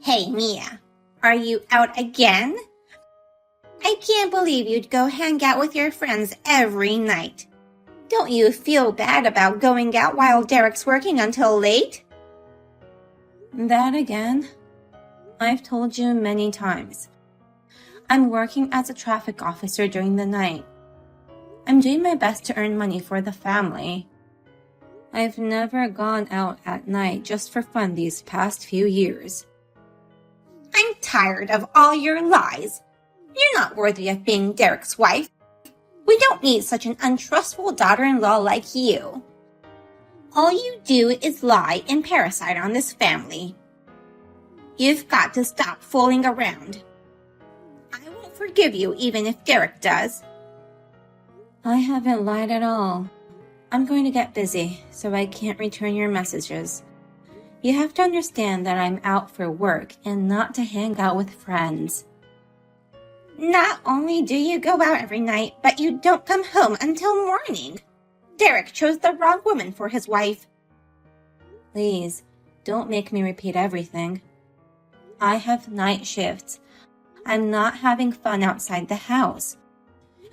Hey, Mia, are you out again? I can't believe you'd go hang out with your friends every night. Don't you feel bad about going out while Derek's working until late? That again? I've told you many times. I'm working as a traffic officer during the night. I'm doing my best to earn money for the family. I've never gone out at night just for fun these past few years. I'm tired of all your lies. You're not worthy of being Derek's wife. We don't need such an untrustful daughter-in-law like you. All you do is lie and parasite on this family. You've got to stop fooling around. I won't forgive you even if Derek does. I haven't lied at all. I'm going to get busy, so I can't return your messages. You have to understand that I'm out for work and not to hang out with friends. Not only do you go out every night, but you don't come home until morning. Derek chose the wrong woman for his wife. Please, don't make me repeat everything. I have night shifts. I'm not having fun outside the house.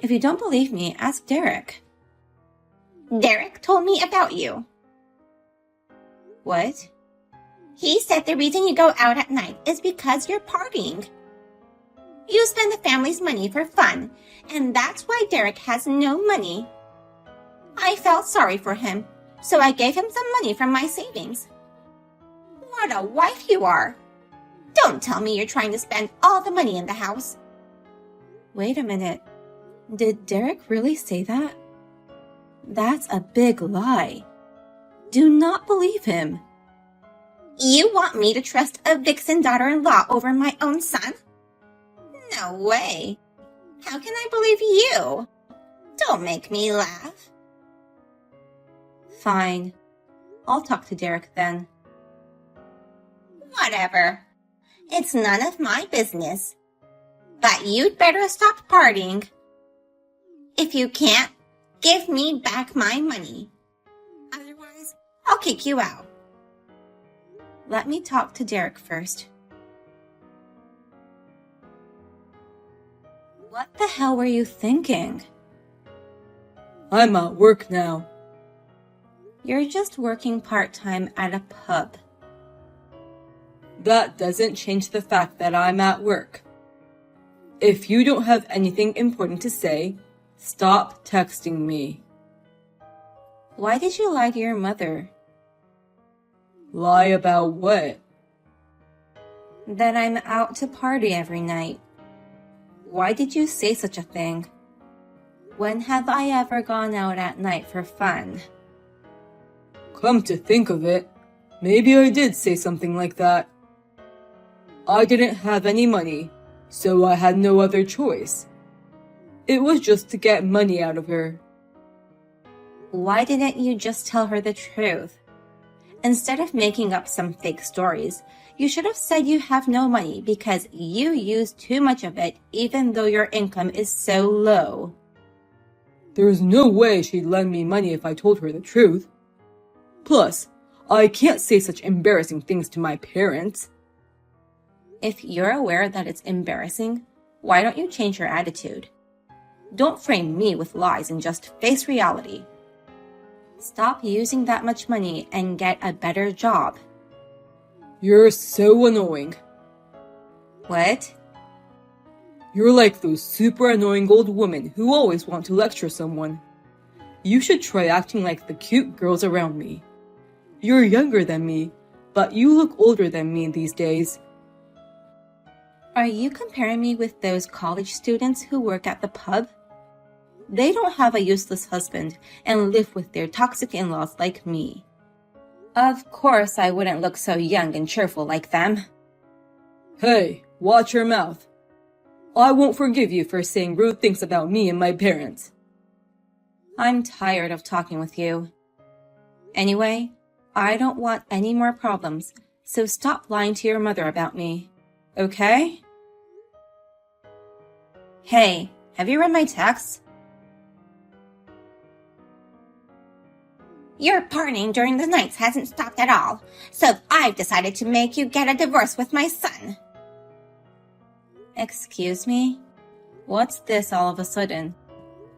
If you don't believe me, ask Derek. Derek told me about you. What? He said the reason you go out at night is because you're partying. You spend the family's money for fun, and that's why Derek has no money. I felt sorry for him, so I gave him some money from my savings. What a wife you are! Don't tell me you're trying to spend all the money in the house. Wait a minute. Did Derek really say that? That's a big lie. Do not believe him. You want me to trust a vixen daughter-in-law over my own son? No way. How can I believe you? Don't make me laugh. Fine. I'll talk to Derek then. Whatever. It's none of my business. But you'd better stop partying. If you can't, give me back my money. Otherwise, I'll kick you out. Let me talk to Derek first. What the hell were you thinking? I'm at work now. You're just working part-time at a pub. That doesn't change the fact that I'm at work. If you don't have anything important to say, stop texting me. Why did you lie to your mother? Lie about what? That I'm out to party every night. Why did you say such a thing? When have I ever gone out at night for fun? Come to think of it, maybe I did say something like that. I didn't have any money, so I had no other choice. It was just to get money out of her. Why didn't you just tell her the truth? Instead of making up some fake stories, you should have said you have no money because you use too much of it even though your income is so low. There's no way she'd lend me money if I told her the truth. Plus, I can't say such embarrassing things to my parents. If you're aware that it's embarrassing, why don't you change your attitude? Don't frame me with lies and just face reality. Stop using that much money and get a better job. You're so annoying. What? You're like those super annoying old women who always want to lecture someone. You should try acting like the cute girls around me. You're younger than me, but you look older than me these days. Are you comparing me with those college students who work at the pub? They don't have a useless husband and live with their toxic in-laws like me. Of course I wouldn't look so young and cheerful like them. Hey, watch your mouth. I won't forgive you for saying rude things about me and my parents. I'm tired of talking with you. Anyway, I don't want any more problems, so stop lying to your mother about me. Okay? Hey, have you read my text? Your partying during the nights hasn't stopped at all, so I've decided to make you get a divorce with my son. Excuse me? What's this all of a sudden?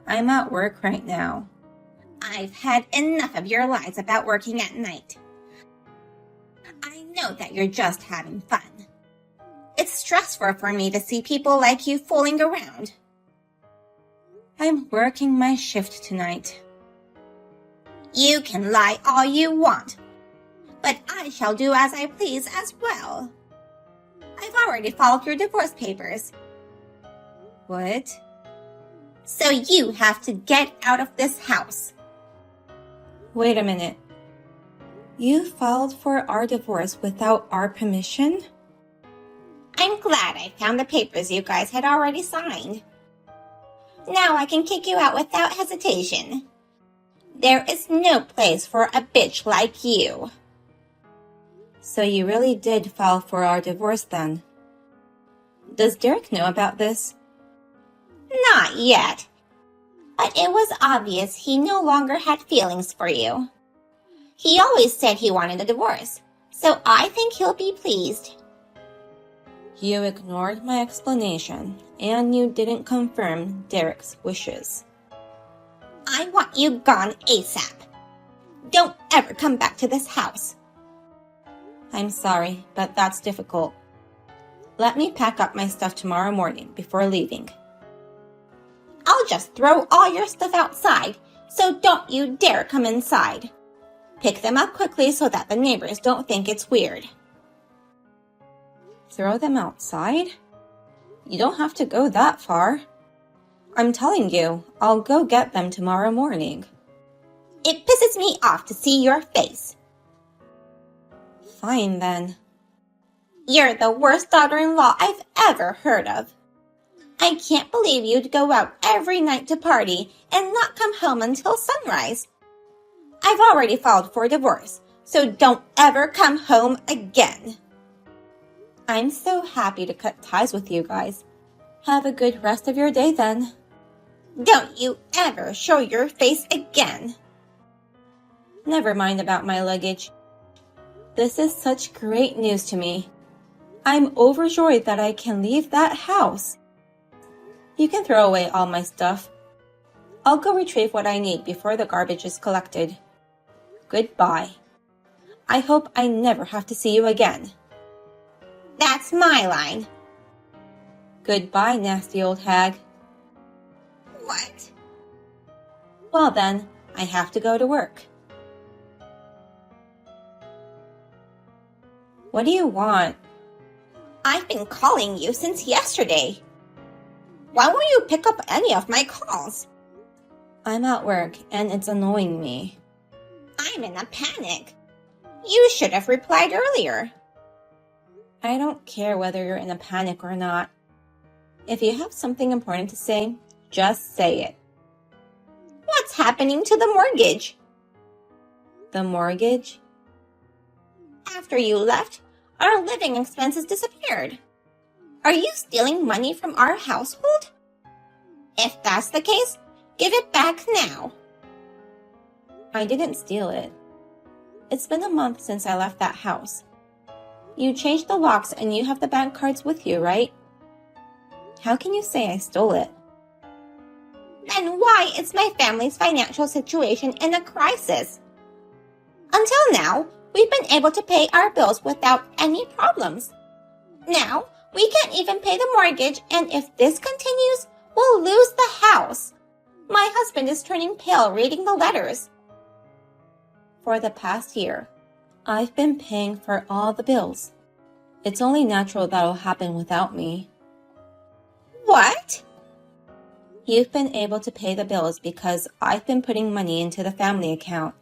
I'm at work right now. I've had enough of your lies about working at night. I know that you're just having fun. It's stressful for me to see people like you fooling around. I'm working my shift tonight. You can lie all you want, but I shall do as I please as well. I've already filed your divorce papers. What? So you have to get out of this house. Wait a minute. You filed for our divorce without our permission? I'm glad I found the papers you guys had already signed. Now I can kick you out without hesitation. There is no place for a bitch like you. So you really did file for our divorce then? Does Derek know about this? Not yet. But it was obvious he no longer had feelings for you. He always said he wanted a divorce, so I think he'll be pleased. You ignored my explanation, and you didn't confirm Derek's wishes. I want you gone ASAP. Don't ever come back to this house. I'm sorry, but that's difficult. Let me pack up my stuff tomorrow morning before leaving. I'll just throw all your stuff outside, so don't you dare come inside. Pick them up quickly so that the neighbors don't think it's weird. Throw them outside? You don't have to go that far. I'm telling you, I'll go get them tomorrow morning. It pisses me off to see your face. Fine then. You're the worst daughter-in-law I've ever heard of. I can't believe you'd go out every night to party and not come home until sunrise. I've already filed for divorce, so don't ever come home again. I'm so happy to cut ties with you guys. Have a good rest of your day then. Don't you ever show your face again. Never mind about my luggage. This is such great news to me. I'm overjoyed that I can leave that house. You can throw away all my stuff. I'll go retrieve what I need before the garbage is collected. Goodbye. I hope I never have to see you again. That's my line. Goodbye, nasty old hag. What? Well then, I have to go to work. What do you want? I've been calling you since yesterday. Why won't you pick up any of my calls? I'm at work and it's annoying me. I'm in a panic. You should have replied earlier. I don't care whether you're in a panic or not. If you have something important to say, just say it. What's happening to the mortgage? The mortgage? After you left, our living expenses disappeared. Are you stealing money from our household? If that's the case, give it back now. I didn't steal it. It's been a month since I left that house. You changed the locks and you have the bank cards with you, right? How can you say I stole it? Then why is my family's financial situation in a crisis? Until now, we've been able to pay our bills without any problems. Now, we can't even pay the mortgage, and if this continues, we'll lose the house. My husband is turning pale reading the letters. For the past year, I've been paying for all the bills. It's only natural that'll happen without me. What? You've been able to pay the bills because I've been putting money into the family account.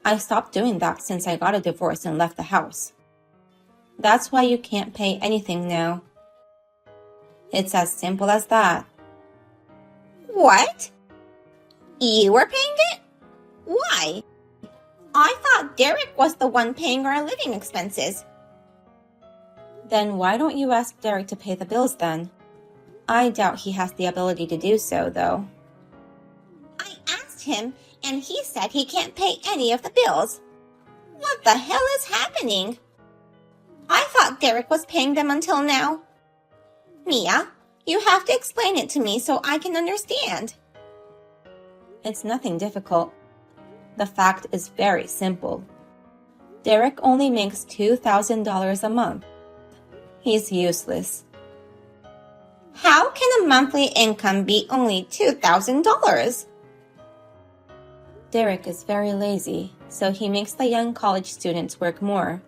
I stopped doing that since I got a divorce and left the house. That's why you can't pay anything now. It's as simple as that. What? You were paying it? Why? I thought Derek was the one paying our living expenses. Then why don't you ask Derek to pay the bills then? I doubt he has the ability to do so, though. I asked him, and he said he can't pay any of the bills. What the hell is happening? I thought Derek was paying them until now. Mia, you have to explain it to me so I can understand. It's nothing difficult. The fact is very simple. Derek only makes $2,000 a month. He's useless. How can a monthly income be only $2,000? Derek is very lazy, so he makes the young college students work more.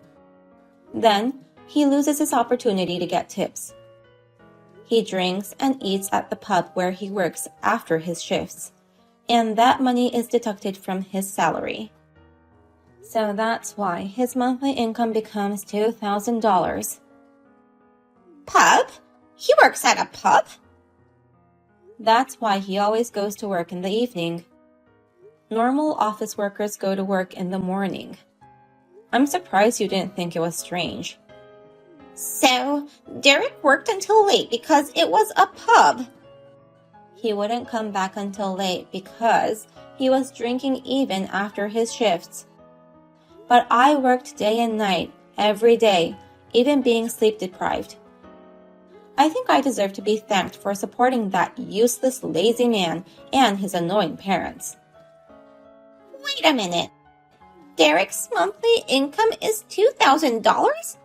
Then, he loses his opportunity to get tips. He drinks and eats at the pub where he works after his shifts, and that money is deducted from his salary. So that's why his monthly income becomes $2,000. Pub? He works at a pub? That's why he always goes to work in the evening. Normal office workers go to work in the morning. I'm surprised you didn't think it was strange. So, Derek worked until late because it was a pub. He wouldn't come back until late because he was drinking even after his shifts. But I worked day and night, every day, even being sleep deprived. I think I deserve to be thanked for supporting that useless, lazy man and his annoying parents. Wait a minute. Derek's monthly income is $2,000?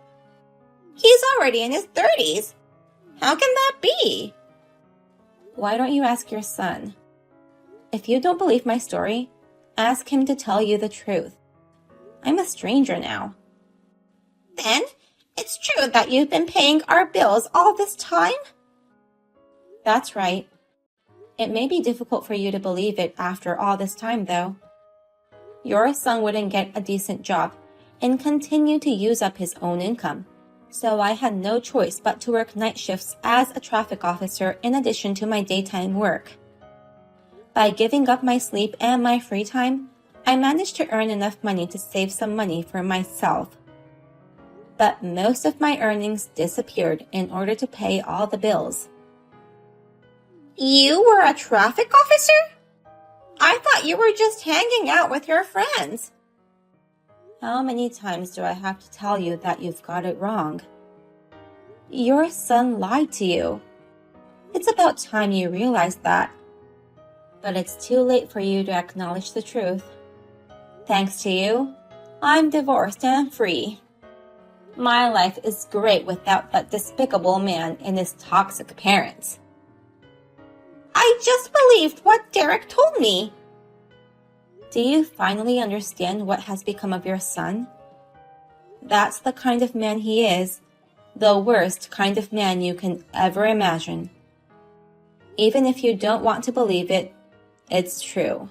He's already in his 30s. How can that be? Why don't you ask your son? If you don't believe my story, ask him to tell you the truth. I'm a stranger now. Then, it's true that you've been paying our bills all this time? That's right. It may be difficult for you to believe it after all this time, though. Your son wouldn't get a decent job and continue to use up his own income, so I had no choice but to work night shifts as a traffic officer in addition to my daytime work. By giving up my sleep and my free time, I managed to earn enough money to save some money for myself. But most of my earnings disappeared in order to pay all the bills. You were a traffic officer? I thought you were just hanging out with your friends. How many times do I have to tell you that you've got it wrong? Your son lied to you. It's about time you realized that. But it's too late for you to acknowledge the truth. Thanks to you, I'm divorced and free. My life is great without that despicable man and his toxic parents. I just believed what Derek told me. Do you finally understand what has become of your son? That's the kind of man he is, the worst kind of man you can ever imagine. Even if you don't want to believe it, it's true.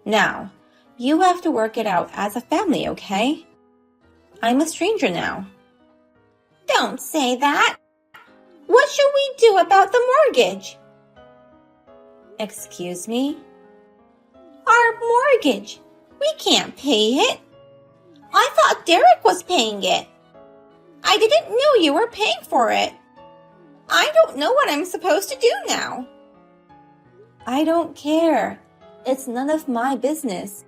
Now, you have to work it out as a family, okay? I'm a stranger now. Don't say that. What should we do about the mortgage? Excuse me? Our mortgage. We can't pay it. I thought Derek was paying it. I didn't know you were paying for it. I don't know what I'm supposed to do now. I don't care. It's none of my business.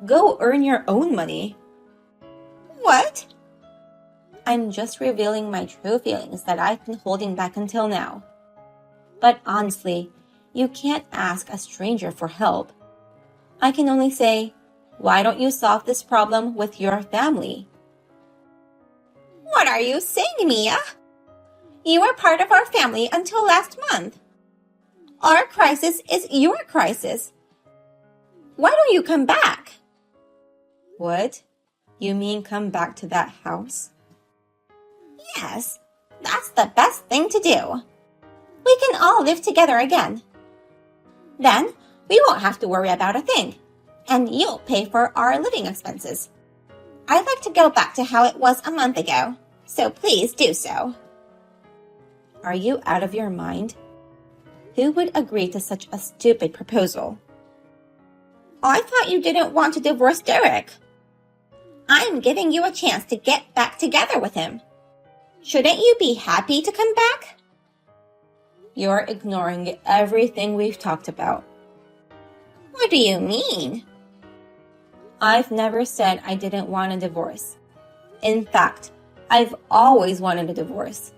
Go earn your own money. What? I'm just revealing my true feelings that I've been holding back until now. But honestly, you can't ask a stranger for help. I can only say, why don't you solve this problem with your family? What are you saying, Mia? You were part of our family until last month. Our crisis is your crisis. Why don't you come back? What? You mean come back to that house? Yes, that's the best thing to do. We can all live together again. Then, we won't have to worry about a thing, and you'll pay for our living expenses. I'd like to go back to how it was a month ago, so please do so. Are you out of your mind? Who would agree to such a stupid proposal? I thought you didn't want to divorce Derek. I'm giving you a chance to get back together with him. Shouldn't you be happy to come back? You're ignoring everything we've talked about. What do you mean? I've never said I didn't want a divorce. In fact, I've always wanted a divorce.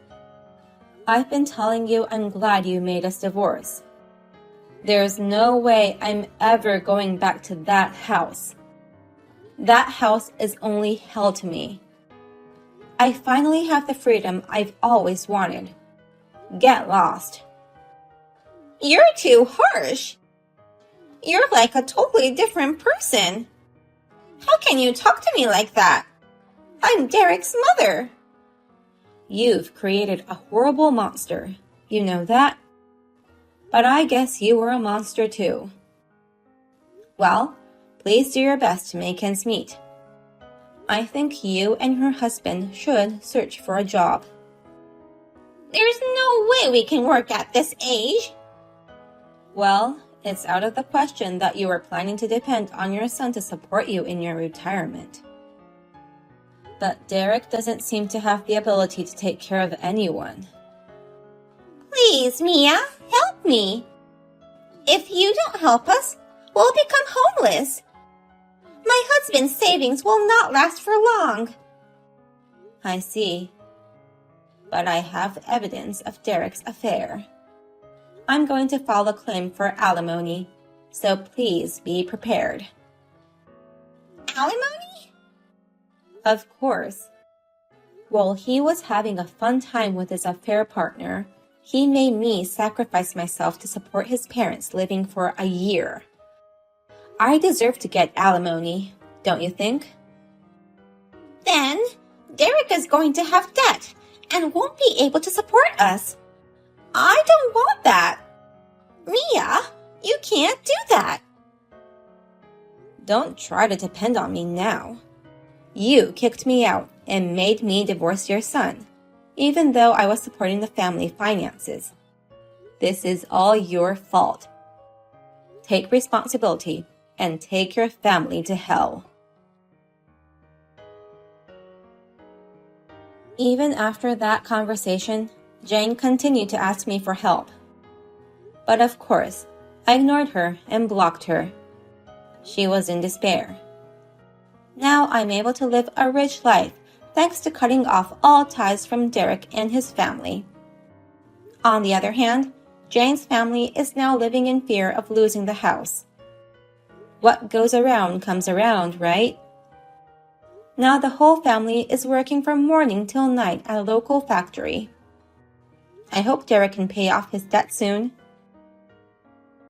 I've been telling you I'm glad you made us divorce. There's no way I'm ever going back to that house. That house is only hell to me. I finally have the freedom I've always wanted. Get lost. You're too harsh. You're like a totally different person. How can you talk to me like that? I'm Derek's mother. You've created a horrible monster. You know that? But I guess you were a monster too. Well, please do your best to make ends meet. I think you and your husband should search for a job. There's no way we can work at this age. Well, it's out of the question that you are planning to depend on your son to support you in your retirement. But Derek doesn't seem to have the ability to take care of anyone. Please, Mia, help me. If you don't help us, we'll become homeless. My husband's savings will not last for long. I see. But I have evidence of Derek's affair. I'm going to file a claim for alimony, so please be prepared. Alimony? Of course. While he was having a fun time with his affair partner, he made me sacrifice myself to support his parents living for a year. I deserve to get alimony, don't you think? Then Derek is going to have debt and won't be able to support us. I don't want that. Mia, you can't do that. Don't try to depend on me now. You kicked me out and made me divorce your son, even though I was supporting the family finances. This is all your fault. Take responsibility and take your family to hell. Even after that conversation, Jane continued to ask me for help. But of course, I ignored her and blocked her. She was in despair. Now I'm able to live a rich life thanks to cutting off all ties from Derek and his family. On the other hand, Jane's family is now living in fear of losing the house. What goes around comes around, right? Now the whole family is working from morning till night at a local factory. I hope Derek can pay off his debt soon.